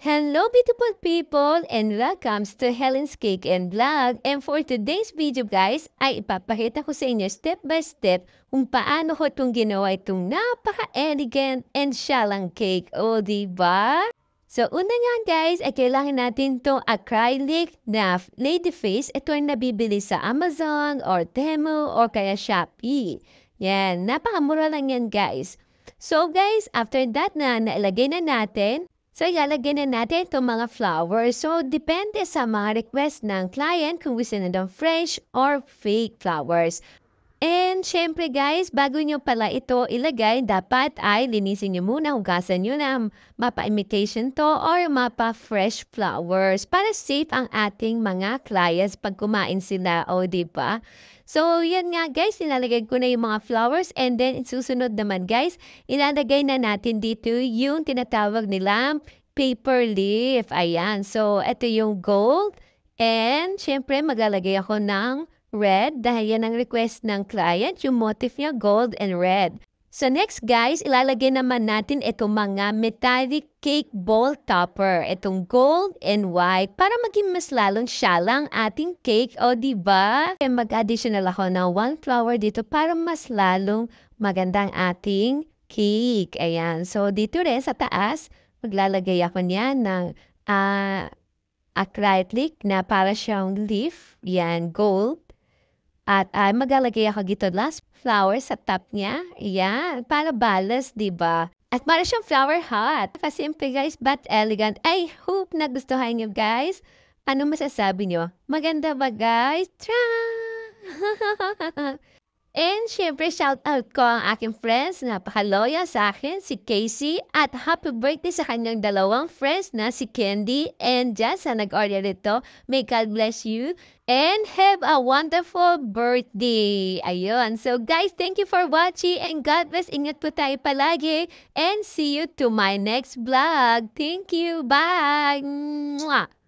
Hello beautiful people and welcome to Helen's Cake and Vlog. And for today's video guys, ay ipapakita ko sa inyo step by step kung paano ko itong ginawa itong napaka-elegant and syalang cake. O, diba? So, una nga guys, ay kailangan natin itong acrylic na lady face. Ito ay nabibili sa Amazon or Temu or kaya Shopee. Yan, napakamura lang yan guys. So guys, after that na nailagay na natin, so, ilalagay na natin itong mga flowers. So, depende sa mga request ng client kung gusto na ng fresh or fake flowers. And syempre guys, bago nyo pala ito ilagay, dapat ay linisin nyo muna, hugasan nyo na mapa-imitation to or mapa-fresh flowers para safe ang ating mga clients pag kumain sila, o diba? So, yan nga guys, ilalagay ko na yung mga flowers and then susunod naman guys, ilalagay na natin dito yung tinatawag nilang paper leaf. Ayan, so ito yung gold and syempre maglalagay ako ng red dahil yan ang request ng client, yung motif niya gold and red. So next guys, ilalagay naman natin itong mga metallic cake bowl topper. Itong gold and white para maging mas lalong syalang ating cake, o diba? Mag-additional ako ng 1 flower dito para mas lalong magandang ating cake. Ayan, so dito rin sa taas, maglalagay ako niyan ng acrylic na para siyang leaf. Yan, gold. At maglalagay ako dito last flower sa top niya. Ayan, para balance, diba? At para siyang flower hat. Simple guys, but elegant. I hope nagustuhan nyo guys. Ano masasabi nyo? Maganda ba guys? And syempre, shout out ko ang aking friends, napaka-loyal sa akin, si Casey, at happy birthday sa kanyang dalawang friends na si Candy and Jess na nag-order ito. May God bless you and have a wonderful birthday. Ayun. So guys, thank you for watching and God bless. Ingat po tayo palagi and see you to my next vlog. Thank you. Bye! Mwah!